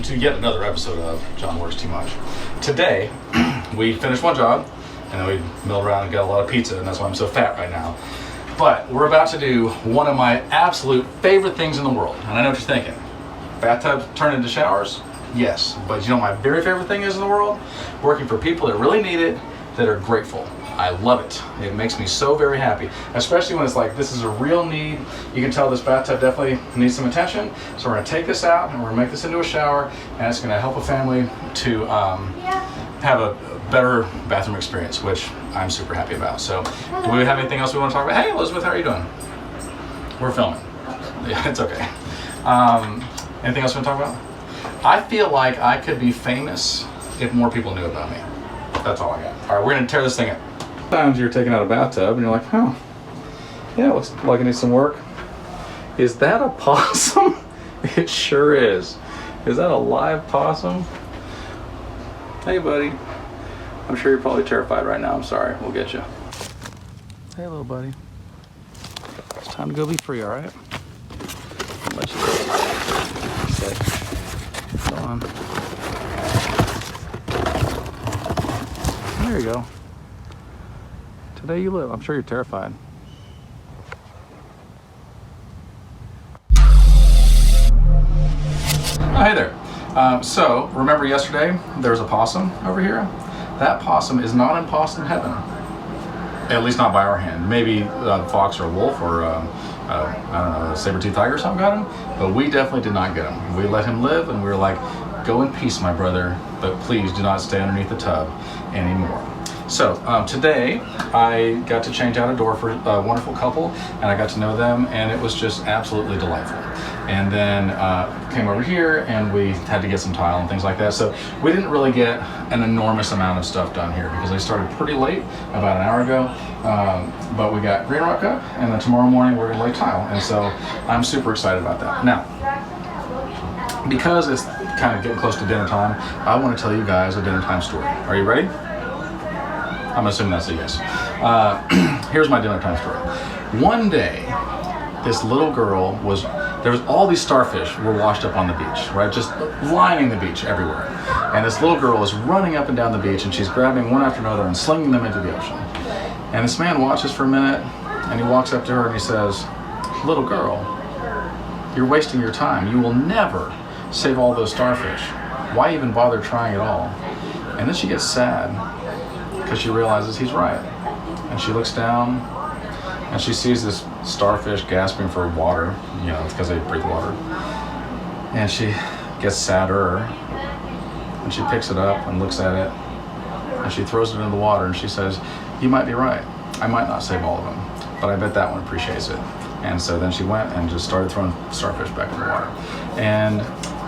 to yet another episode of John Works Too Much. Today, we finished one job, and then we milled around and got a lot of pizza, and that's why I'm so fat right now. But we're about to do one of my absolute favorite things in the world, and I know what you're thinking. Bathtubs turn into showers? Yes, but you know what my very favorite thing is in the world? Working for people that really need it, that are grateful. I love it. It makes me so very happy, especially when it's like, this is a real need. You can tell this bathtub definitely needs some attention. So we're gonna take this out and we're gonna make this into a shower, and it's gonna help a family to have a better bathroom experience, which I'm super happy about. So do we have anything else we want to talk about? Hey Elizabeth, how are you doing? We're filming. Yeah, it's okay. Anything else we want to talk about? I feel like I could be famous if more people knew about me. That's all I got. All right, we're gonna tear this thing up. Sometimes you're taking out a bathtub and you're like, oh, yeah, it looks like it needs some work. Is that a possum? It sure is. Is that a live possum? Hey, buddy. I'm sure you're probably terrified right now. I'm sorry. We'll get you. Hey, little buddy. It's time to go be free, all right? I'll let you go. Sit. Go on. There you go. Today you live. I'm sure you're terrified. Oh, hey there. So, remember yesterday there was a possum over here? That possum is not in possum heaven. At least not by our hand. Maybe a fox or a wolf or I don't know, a saber-toothed tiger or something got him. But we definitely did not get him. We let him live and we were like, go in peace, my brother, but please do not stay underneath the tub anymore. So today I got to change out a door for a wonderful couple, and I got to know them, and it was just absolutely delightful. And then came over here and we had to get some tile and things like that. So we didn't really get an enormous amount of stuff done here because I started pretty late, about an hour ago. But we got green rock up, and then tomorrow morning we're gonna lay tile. And so I'm super excited about that. Now, because it's kind of getting close to dinner time, I want to tell you guys a dinner time story. Are you ready? I'm assuming that's a yes. Here's my dinner time story. One day, this little girl there was all these starfish were washed up on the beach, right? Just lining the beach everywhere. And this little girl is running up and down the beach, and she's grabbing one after another and slinging them into the ocean. And this man watches for a minute, and he walks up to her and he says, little girl, you're wasting your time. You will never save all those starfish. Why even bother trying at all? And then she gets sad because she realizes he's right. And she looks down and she sees this starfish gasping for water. You know, it's because they breathe water. And she gets sadder, and she picks it up and looks at it, and she throws it into the water, and she says, you might be right. I might not save all of them, but I bet that one appreciates it. And so then she went and just started throwing starfish back in the water. And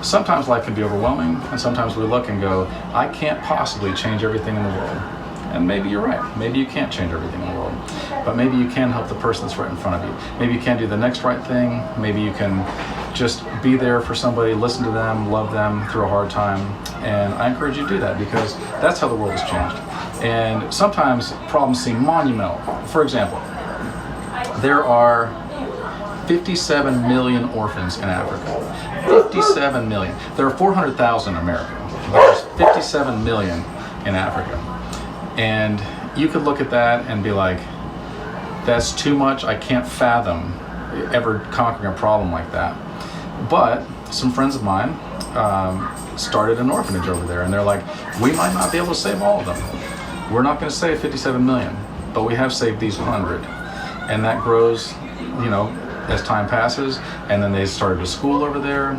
sometimes life can be overwhelming, and sometimes we look and go, I can't possibly change everything in the world. And maybe you're right. Maybe you can't change everything in the world. But maybe you can help the person that's right in front of you. Maybe you can do the next right thing. Maybe you can just be there for somebody, listen to them, love them through a hard time. And I encourage you to do that, because that's how the world has changed. And sometimes problems seem monumental. For example, there are 57 million orphans in Africa. 57 million. There are 400,000 in America. There's 57 million in Africa. And you could look at that and be like, that's too much. I can't fathom ever conquering a problem like that. But some friends of mine started an orphanage over there, and they're like, we might not be able to save all of them. We're not going to save 57 million, but we have saved these 100. And that grows, you know, as time passes. And then they started a school over there,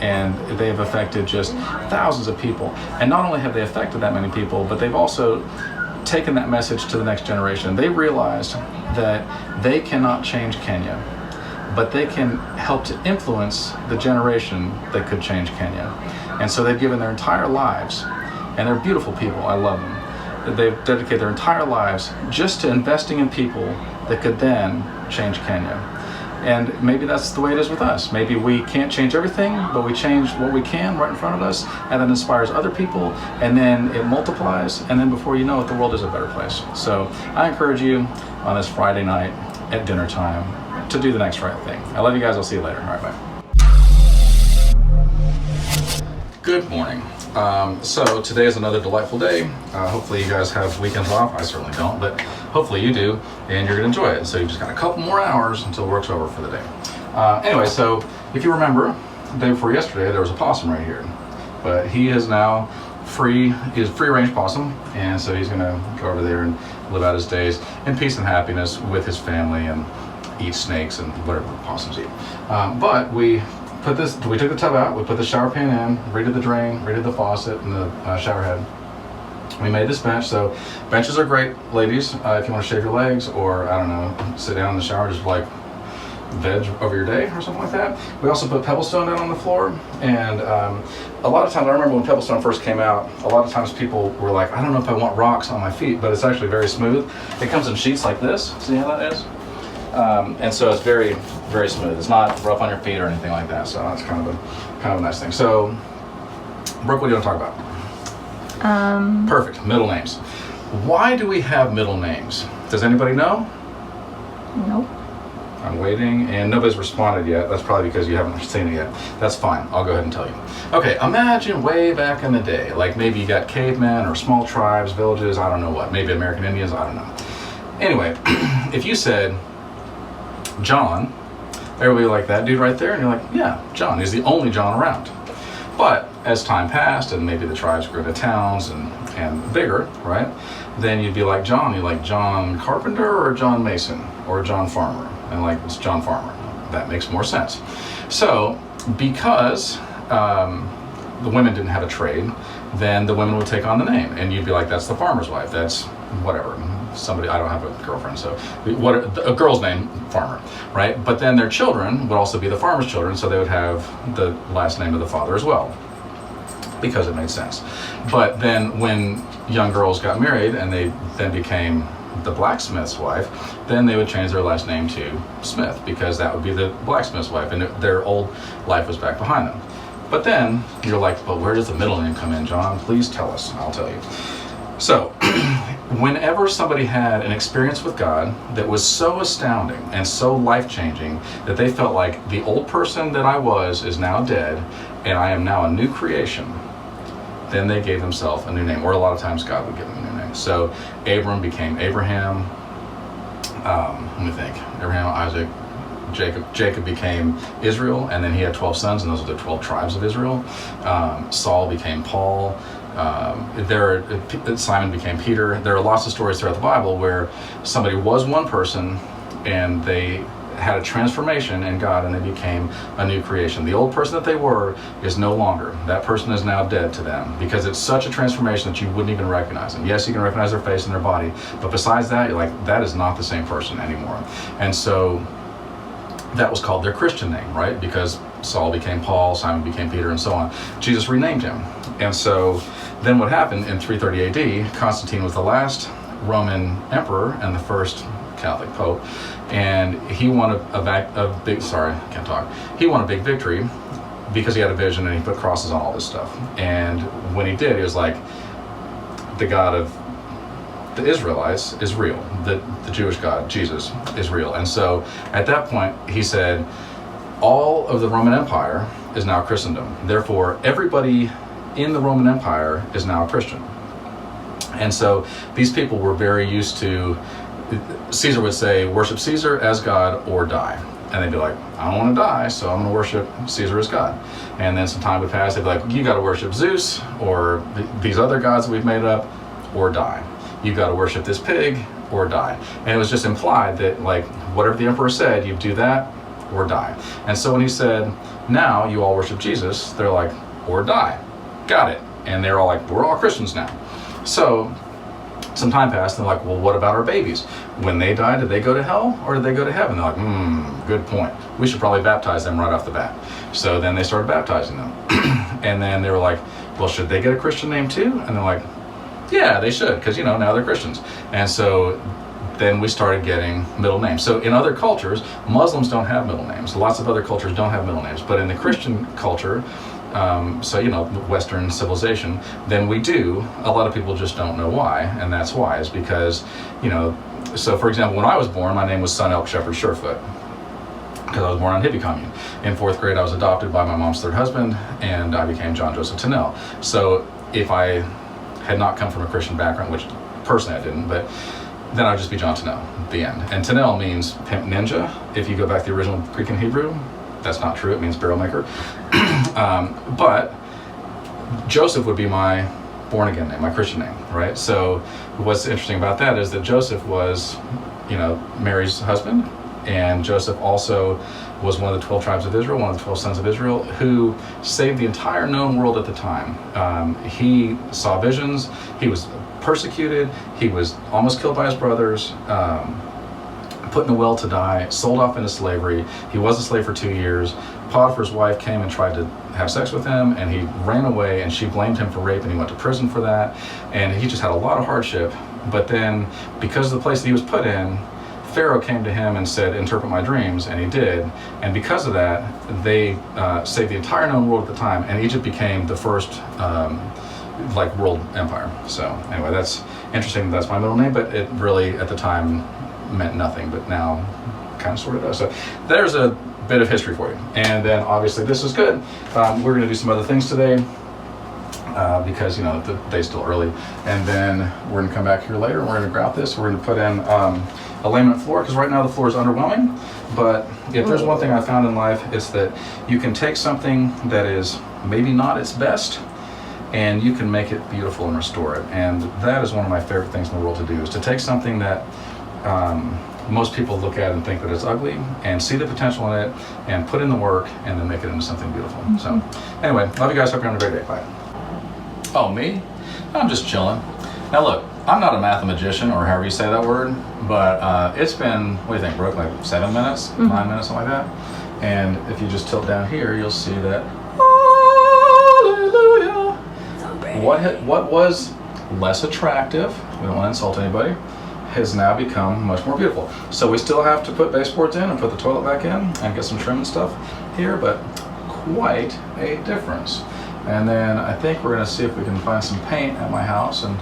and they've affected just thousands of people. And not only have they affected that many people, but they've also taken that message to the next generation. They realized that they cannot change Kenya, but they can help to influence the generation that could change Kenya. And so they've given their entire lives, and they're beautiful people, I love them. They've dedicated their entire lives just to investing in people that could then change Kenya. And maybe that's the way it is with us. Maybe we can't change everything, but we change what we can right in front of us, and that inspires other people, and then it multiplies, and then before you know it, the world is a better place. So I encourage you on this Friday night at dinner time to do the next right thing. I love you guys. I'll see you later. All right, bye. Good morning. So today is another delightful day. Hopefully you guys have weekends off. I certainly don't, but hopefully you do, and you're going to enjoy it. So you've just got a couple more hours until work's over for the day. Anyway, so if you remember, the day before yesterday, there was a possum right here. But he is now free. He's a free-range possum, and so he's going to go over there and live out his days in peace and happiness with his family and eat snakes and whatever possums eat. But we took the tub out, we put the shower pan in, redid the drain, redid the faucet and the shower head. We made this bench. So benches are great, ladies, if you want to shave your legs or, I don't know, sit down in the shower, just like veg over your day or something like that. We also put Pebblestone down on the floor, and a lot of times, I remember when Pebblestone first came out, a lot of times people were like, I don't know if I want rocks on my feet, but it's actually very smooth. It comes in sheets like this. See how that is? And so it's very, very smooth. It's not rough on your feet or anything like that. So that's kind of a nice thing. So, Brooke, what do you want to talk about? Perfect. Middle names. Why do we have middle names? Does anybody know? Nope. I'm waiting, and nobody's responded yet. That's probably because you haven't seen it yet. That's fine. I'll go ahead and tell you. Okay, imagine way back in the day, like maybe you got cavemen or small tribes, villages, I don't know what, maybe American Indians, I don't know. Anyway, if you said John, everybody like that dude right there, and you're like, yeah, John. He's the only John around. But as time passed, and maybe the tribes grew to towns and bigger, right? Then you'd be like John. You're like John Carpenter or John Mason or John Farmer, and like it's John Farmer. That makes more sense. So because the women didn't have a trade, then the women would take on the name, and you'd be like, that's the farmer's wife. That's whatever. Somebody, I don't have a girlfriend, so a girl's name, Farmer, right? But then their children would also be the farmer's children, so they would have the last name of the father as well, because it made sense. But then when young girls got married and they then became the blacksmith's wife, then they would change their last name to Smith, because that would be the blacksmith's wife, and their old life was back behind them. But then you're like, but where does the middle name come in, John? Please tell us. I'll tell you. So, whenever somebody had an experience with God that was so astounding and so life-changing that they felt like the old person that I was is now dead and I am now a new creation, then they gave themselves a new name, or a lot of times God would give them a new name. So, Abram became Abraham. Let me think. Abraham, Isaac, Jacob became Israel, and then he had 12 sons, and those are the 12 tribes of Israel. Saul became Paul. Simon became Peter. There are lots of stories throughout the Bible where somebody was one person and they had a transformation in God and they became a new creation. The old person that they were is no longer. That person is now dead to them, because it's such a transformation that you wouldn't even recognize them. Yes, you can recognize their face and their body, but besides that, you're like, that is not the same person anymore. And so that was called their Christian name, right? Because Saul became Paul, Simon became Peter, and so on. Jesus renamed him. And so then what happened in 330 AD, Constantine was the last Roman emperor and the first Catholic pope, and he won He won a big victory because he had a vision and he put crosses on all this stuff. And when he did, he was like, the God of the Israelites is real. The Jewish God, Jesus, is real. And so at that point, he said, all of the Roman Empire is now Christendom. Therefore, everybody in the Roman Empire is now a Christian. And so these people were very used to, Caesar would say, worship Caesar as God or die. And they'd be like, I don't want to die, so I'm going to worship Caesar as God. And then some time would pass, they'd be like, you got to worship Zeus or these other gods that we've made up, or die. You've got to worship this pig or die. And it was just implied that, like, whatever the emperor said, you do that or die. And so when he said, now you all worship Jesus, they're like, or die. Got it. And they're all like, we're all Christians now. So some time passed, and they're like, well, what about our babies? When they died, did they go to hell or did they go to heaven? They're like, good point. We should probably baptize them right off the bat. So then they started baptizing them. And then they were like, well, should they get a Christian name too? And they're like, yeah, they should, because, you know, now they're Christians. And so then we started getting middle names. So in other cultures, Muslims don't have middle names. Lots of other cultures don't have middle names. But in the Christian culture, so, you know, Western civilization, then we do. A lot of people just don't know why, and that's why, is because, you know, so for example, when I was born, my name was Son Elk Shepherd Surefoot. because I was born on hippie commune. In 4th grade, I was adopted by my mom's 3rd husband, and I became John Joseph Tennell. So if I had not come from a Christian background, which personally I didn't, but then I'd just be John Tennell, the end. And Tennell means pimp ninja. If you go back to the original Greek and Hebrew, that's not true, it means barrel maker. But Joseph would be my born again name, my Christian name, right? So what's interesting about that is that Joseph was, Mary's husband, and Joseph also was one of the 12 tribes of Israel, one of the 12 sons of Israel, who saved the entire known world at the time. He saw visions, he was persecuted, he was almost killed by his brothers, put in a well to die, sold off into slavery. He was a slave for 2 years. Potiphar's wife came and tried to have sex with him, and he ran away, and she blamed him for rape, and he went to prison for that. And he just had a lot of hardship. But then, because of the place that he was put in, Pharaoh came to him and said, interpret my dreams, and he did. And because of that, they saved the entire known world at the time, and Egypt became the first world empire. So anyway, that's interesting. That's my middle name, but it really at the time meant nothing, but now kind of sort of does. So there's a bit of history for you. And then obviously this is good. We're going to do some other things today because the day's still early. And then we're going to come back here later and we're going to grout this. We're going to put in a laminate floor, because right now the floor is underwhelming. But if there's one thing I found in life, it's that you can take something that is maybe not its best, and you can make it beautiful and restore it. And that is one of my favorite things in the world to do, is to take something that most people look at and think that it's ugly, and see the potential in it, and put in the work, and then make it into something beautiful. So anyway, love you guys, hope you're having a great day, bye. Oh, me? I'm just chilling. Now look, I'm not a mathematician, or however you say that word, but it's been, what do you think, broke like 7 minutes, 9 minutes, something like that? And if you just tilt down here, you'll see that, hallelujah. What was less attractive, we don't want to insult anybody, has now become much more beautiful. So we still have to put baseboards in and put the toilet back in and get some trim and stuff here, but quite a difference. And then I think we're going to see if we can find some paint at my house and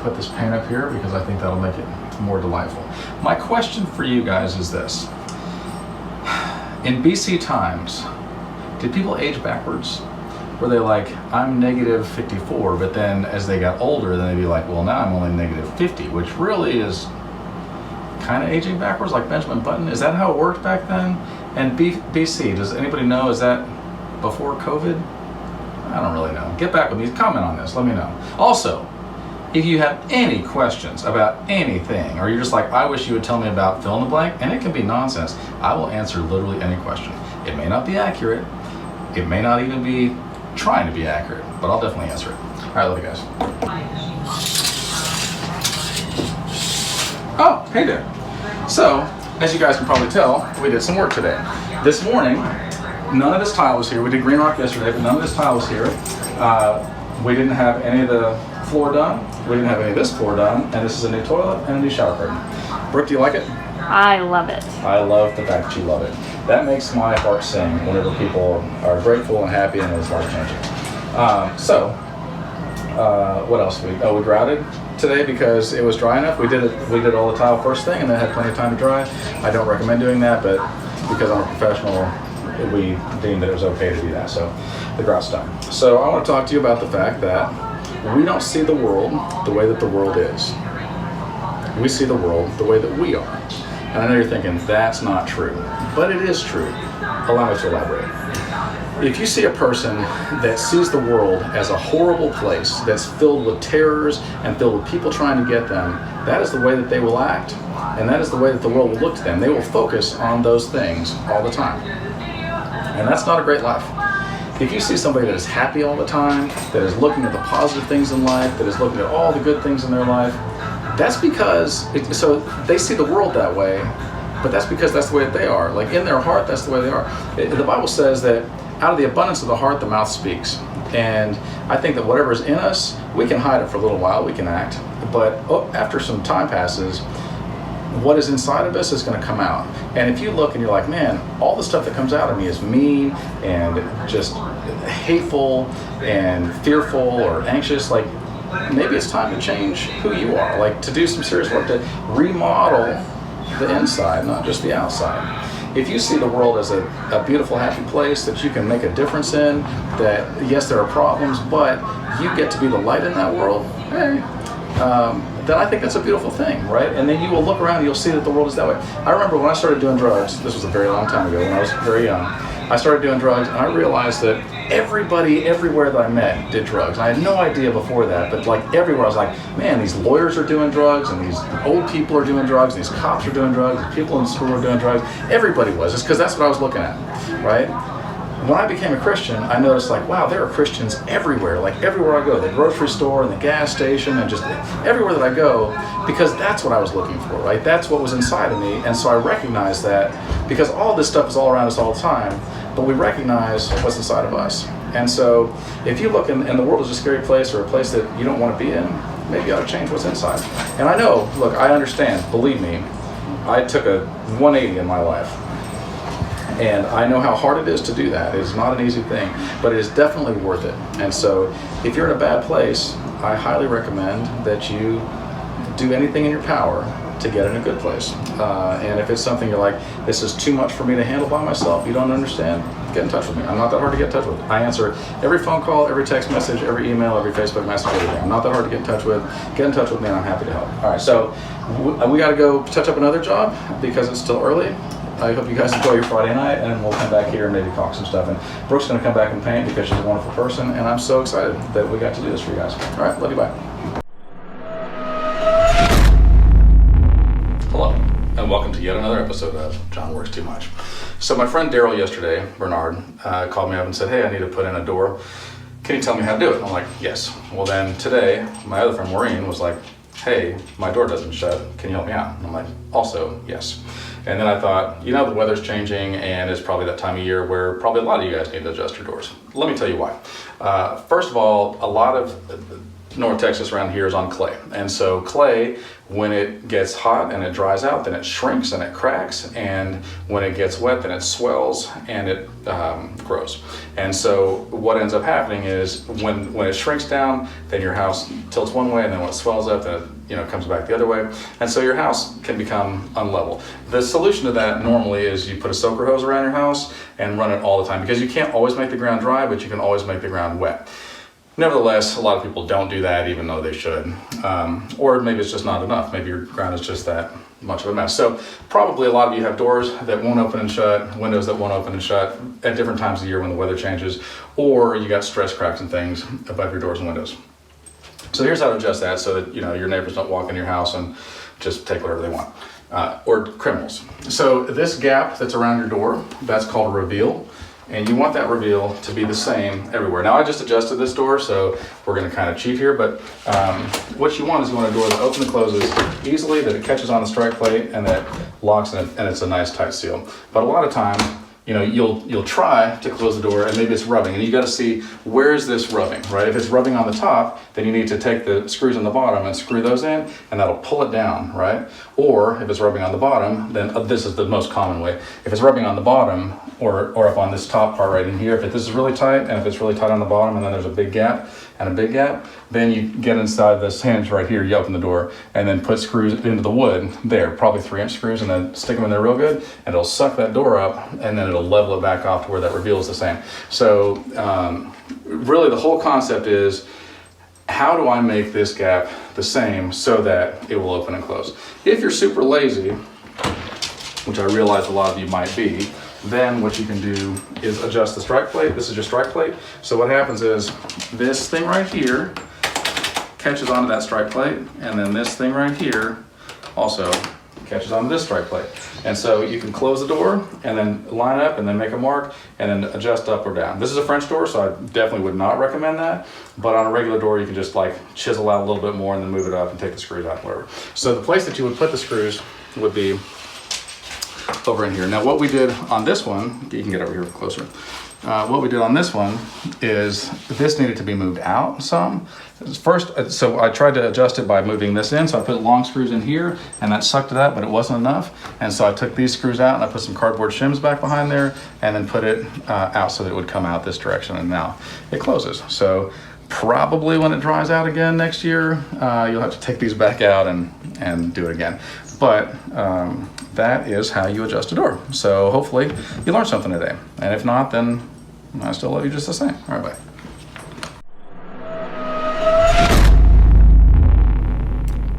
put this paint up here, because I think that'll make it more delightful. My question for you guys is this. In BC times, did people age backwards? Were they like, I'm negative 54, but then as they got older, then they'd be like, well, now I'm only negative 50, which really is kind of aging backwards, like Benjamin Button. Is that how it worked back then? And BC, does anybody know, is that before COVID? I don't really know. Get back with me, comment on this, let me know. Also, if you have any questions about anything, or you're just like, I wish you would tell me about fill in the blank, and it can be nonsense, I will answer literally any question. It may not be accurate, it may not even be trying to be accurate, but I'll definitely answer it. All right, love you guys. Oh, hey there. So, as you guys can probably tell, we did some work today. This morning, none of this tile was here. We did green rock yesterday, but none of this tile was here. We didn't have any of the floor done. We didn't have any of this floor done, and this is a new toilet and a new shower curtain. Brooke, do you like it? I love it. I love the fact that you love it. That makes my heart sing whenever people are grateful and happy and it's life changing. What else? We grouted today because it was dry enough. We did all the tile first thing and then had plenty of time to dry. I don't recommend doing that, but because I'm a professional, we deemed that it was okay to do that. So the grout's done. So I want to talk to you about the fact that we don't see the world the way that the world is. We see the world the way that we are. And I know you're thinking, that's not true. But it is true. Allow me to elaborate. If you see a person that sees the world as a horrible place that's filled with terrors and filled with people trying to get them, that is the way that they will act. And that is the way that the world will look to them. They will focus on those things all the time. And that's not a great life. If you see somebody that is happy all the time, that is looking at the positive things in life, that is looking at all the good things in their life, that's because, so they see the world that way, but that's because that's the way that they are. Like in their heart, that's the way they are. The Bible says that out of the abundance of the heart, the mouth speaks. And I think that whatever is in us, we can hide it for a little while, we can act, but after some time passes, what is inside of us is going to come out. And if you look and you're like, man, all the stuff that comes out of me is mean and just hateful and fearful or anxious, like maybe it's time to change who you are, like to do some serious work to remodel the inside, not just the outside. if you see the world as a beautiful, happy place that you can make a difference in, that yes, there are problems, but you get to be the light in that world, hey, then I think that's a beautiful thing, right? And then you will look around and you'll see that the world is that way. I remember when I started doing drugs, this was a very long time ago, when I was very young, I started doing drugs and I realized that everybody, everywhere that I met did drugs. I had no idea before that, but like everywhere I was like, man, these lawyers are doing drugs and these old people are doing drugs, and these cops are doing drugs, and people in school are doing drugs. Everybody was, just because that's what I was looking at, right? When I became a Christian, I noticed like, wow, there are Christians everywhere, like everywhere I go, the grocery store and the gas station and just everywhere that I go, because that's what I was looking for, right? That's what was inside of me. And so I recognized that because all this stuff is all around us all the time, but we recognize what's inside of us. And so if you look and the world is a scary place or a place that you don't want to be in, maybe you ought to change what's inside. And I know, look, I understand, believe me, I took a 180 in my life. And I know how hard it is to do that. It is not an easy thing, but it is definitely worth it. And so if you're in a bad place, I highly recommend that you do anything in your power to get in a good place. And if it's something you're like, this is too much for me to handle by myself, you don't understand, get in touch with me. I'm not that hard to get in touch with. I answer every phone call, every text message, every email, every Facebook message, everything. I'm not that hard to get in touch with. Get in touch with me and I'm happy to help. All right, so we got to go touch up another job because it's still early. I hope you guys enjoy your Friday night, and we'll come back here and maybe talk some stuff. And Brooke's going to come back and paint because she's a wonderful person, and I'm so excited that we got to do this for you guys. All right, love you, bye. Hello, and welcome to yet another episode of John Works Too Much. So my friend Daryl yesterday, Bernard, called me up and said, hey, I need to put in a door. Can you tell me how to do it? And I'm like, yes. Well then today, my other friend Maureen was like, hey, my door doesn't shut. Can you help me out? And I'm like, also, yes. And then I thought, you know, the weather's changing and it's probably that time of year where probably a lot of you guys need to adjust your doors. Let me tell you why. First of all, a lot of North Texas around here is on clay. And so clay, when it gets hot and it dries out, then it shrinks and it cracks. And when it gets wet, then it swells and it grows. And so what ends up happening is when it shrinks down, then your house tilts one way, and then when it swells up, then it comes back the other way. And so your house can become unlevel. The solution to that normally is you put a soaker hose around your house and run it all the time, because you can't always make the ground dry, but you can always make the ground wet. Nevertheless, a lot of people don't do that even though they should. Or maybe it's just not enough. Maybe your ground is just that much of a mess. So probably a lot of you have doors that won't open and shut, windows that won't open and shut at different times of the year when the weather changes, or you got stress cracks and things above your doors and windows. So here's how to adjust that so that your neighbors don't walk in your house and just take whatever they want, or criminals. So this gap that's around your door, that's called a reveal. And you want that reveal to be the same everywhere. Now I just adjusted this door, so we're going to kind of cheat here, but what you want is you want a door that opens and closes easily, that it catches on the strike plate, and that locks in it, and it's a nice tight seal. But a lot of times, you'll try to close the door and maybe it's rubbing, and you got to see where is this rubbing, right? If it's rubbing on the top, then you need to take the screws on the bottom and screw those in, and that'll pull it down, right? Or if it's rubbing on the bottom, then this is the most common way. If it's rubbing on the bottom or up on this top part right in here, if this is really tight, and if it's really tight on the bottom and then there's a big gap and a big gap, then you get inside this hinge right here, you open the door, and then put screws into the wood there, probably 3-inch screws, and then stick them in there real good, and it'll suck that door up, and then it'll level it back off to where that reveal is the same. So really the whole concept is, how do I make this gap the same so that it will open and close? If you're super lazy, which I realize a lot of you might be, then what you can do is adjust the strike plate. This is your strike plate. So what happens is this thing right here catches onto that strike plate, and then this thing right here also catches onto this strike plate. And so you can close the door and then line up and then make a mark and then adjust up or down. This is a French door, so I definitely would not recommend that. But on a regular door, you can just like chisel out a little bit more and then move it up and take the screws out, whatever. So the place that you would put the screws would be over in here. Now what we did on this one, you can get over here closer. What we did on this one is this needed to be moved out some. First, so I tried to adjust it by moving this in. So I put long screws in here and that sucked it up, but it wasn't enough. And so I took these screws out and I put some cardboard shims back behind there and then put it out so that it would come out this direction, and now it closes. So probably when it dries out again next year, you'll have to take these back out and do it again. But that is how you adjust a door. So hopefully you learned something today. And if not, then I still love you just the same. All right, bye.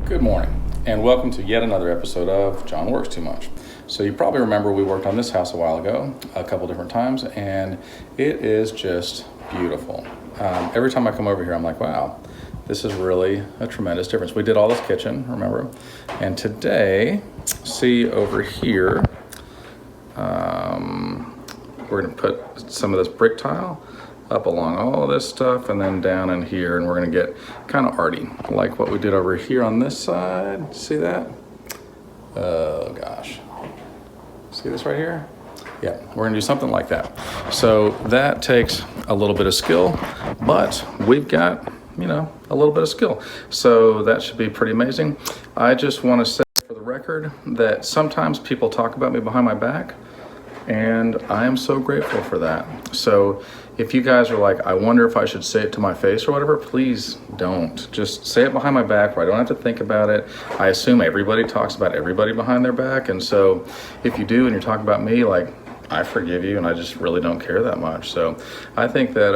Good morning, and welcome to yet another episode of John Works Too Much. So you probably remember we worked on this house a while ago, a couple different times, and it is just beautiful. Every time I come over here, I'm like, wow, this is really a tremendous difference. We did all this kitchen, remember? And today, see over here, we're gonna put some of this brick tile up along all of this stuff and then down in here, and we're gonna get kind of arty, like what we did over here on this side. See that? Oh gosh. See this right here? Yeah, we're gonna do something like that. So that takes a little bit of skill, but we've got, you know, a little bit of skill. So that should be pretty amazing. I just wanna say for the record that sometimes people talk about me behind my back, and I am so grateful for that. So if you guys are like, I wonder if I should say it to my face or whatever, please don't. Just say it behind my back where I don't have to think about it. I assume everybody talks about everybody behind their back. And so if you do and you're talking about me, like, I forgive you and I just really don't care that much. So I think that,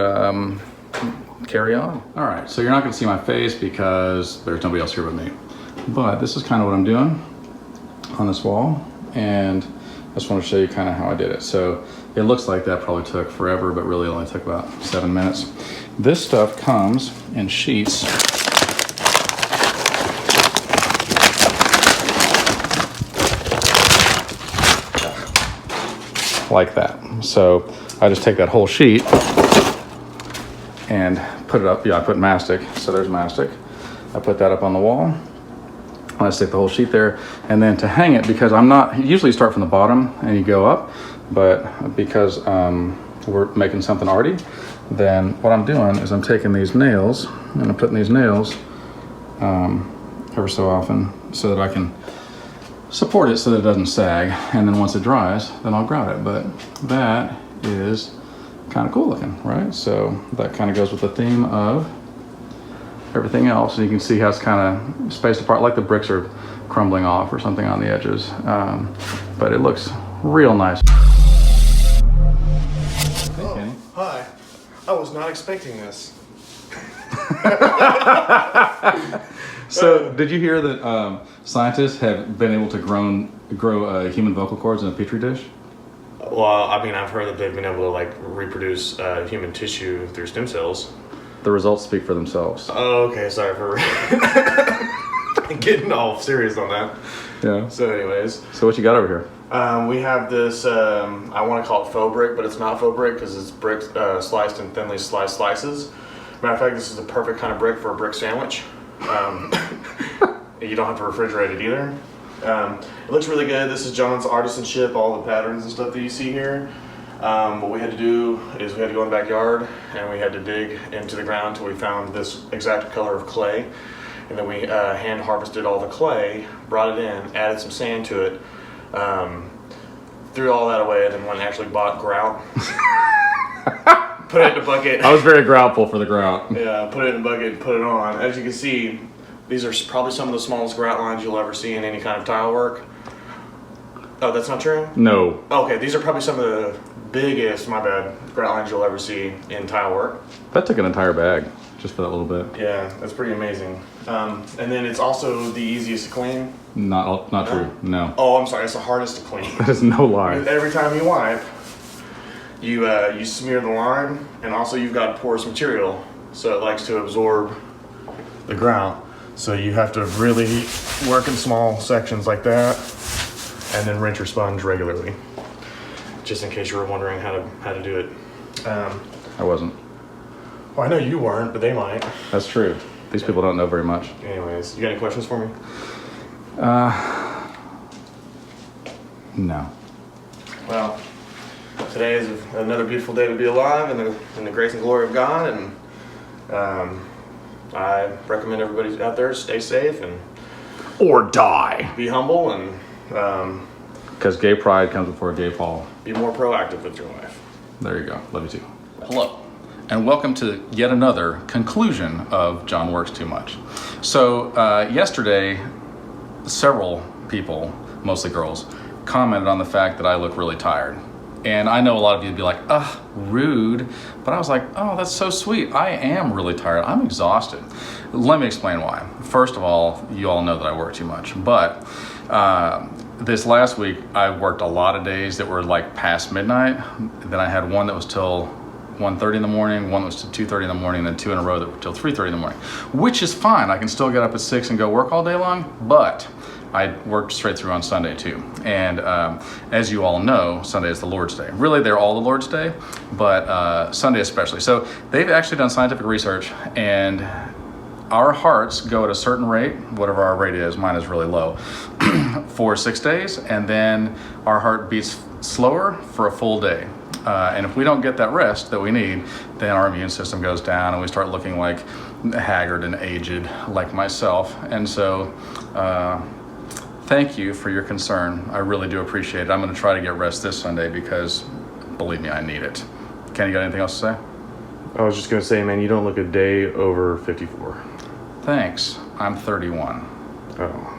carry on. All right, so you're not gonna see my face because there's nobody else here but me. But this is kind of what I'm doing on this wall. And I just want to show you kind of how I did it. So it looks like that probably took forever, but really only took about 7 minutes. This stuff comes in sheets. Like that. So I just take that whole sheet and put it up. Yeah, I put mastic. So there's mastic. I put that up on the wall. I stick the whole sheet there, and then to hang it, because I'm not, usually you start from the bottom and you go up, but because we're making something arty, then what I'm doing is I'm taking these nails and I'm putting these nails ever so often so that I can support it so that it doesn't sag, and then once it dries, then I'll grout it. But that is kind of cool looking, right? So that kind of goes with the theme of everything else, and you can see how it's kind of spaced apart, like the bricks are crumbling off or something on the edges, but it looks real nice. Hey, Kenny. Hi. I was not expecting this. So did you hear that scientists have been able to grow human vocal cords in a Petri dish? Well, I mean, I've heard that they've been able to like reproduce human tissue through stem cells. The results speak for themselves. Oh, okay. Sorry for getting all serious on that. Yeah. So anyways. So what you got over here? We have this, I want to call it faux brick, but it's not faux brick because it's brick sliced in thinly sliced slices. Matter of fact, this is the perfect kind of brick for a brick sandwich. You don't have to refrigerate it either. It looks really good. This is John's artisanship, all the patterns and stuff that you see here. What we had to do is we had to go in the backyard and we had to dig into the ground until we found this exact color of clay. And then we hand harvested all the clay, brought it in, added some sand to it, threw all that away, and then went and actually bought grout. Put it in a bucket. I was very groutful for the grout. Yeah, put it in a bucket and put it on. As you can see, these are probably some of the smallest grout lines you'll ever see in any kind of tile work. Oh, that's not true? No. Okay, these are probably some of the biggest, my bad, grout lines you'll ever see in tile work. That took an entire bag, just for that little bit. Yeah, that's pretty amazing. And then it's also the easiest to clean. Not true, no. Oh, I'm sorry, it's the hardest to clean. That is no lie. Every time you wipe, you smear the lime, and also you've got porous material, so it likes to absorb the grout. So you have to really work in small sections like that, and then rinse your sponge regularly. Just in case you were wondering how to do it. I wasn't. Well, I know you weren't, but they might. That's true. These people don't know very much. Anyways, you got any questions for me? No. Well, today is another beautiful day to be alive in the grace and glory of God, and I recommend everybody out there stay safe and Or die. be humble and Because gay pride comes before gay fall. be more proactive with your life. There you go. Love you too. Hello, and welcome to yet another conclusion of John Works Too Much. So yesterday, several people, mostly girls, commented on the fact that I look really tired. And I know a lot of you would be like, ugh, rude. But I was like, oh, that's so sweet. I am really tired. I'm exhausted. Let me explain why. First of all, you all know that I work too much. But this last week, I worked a lot of days that were like past midnight. Then I had one that was till 1:30 in the morning, one that was till 2:30 in the morning, and then 2 in a row that were till 3:30 in the morning, which is fine. I can still get up at 6 and go work all day long, but I worked straight through on Sunday too. And as you all know, Sunday is the Lord's Day. Really, they're all the Lord's Day, but Sunday especially. So they've actually done scientific research, and our hearts go at a certain rate, whatever our rate is, mine is really low, for 6 days, and then our heart beats slower for a full day. And if we don't get that rest that we need, then our immune system goes down and we start looking like haggard and aged like myself. And so thank you for your concern. I really do appreciate it. I'm going to try to get rest this Sunday because, believe me, I need it. Ken, you got anything else to say? I was just going to say, man, you don't look a day over 54. Thanks. I'm 31. Oh.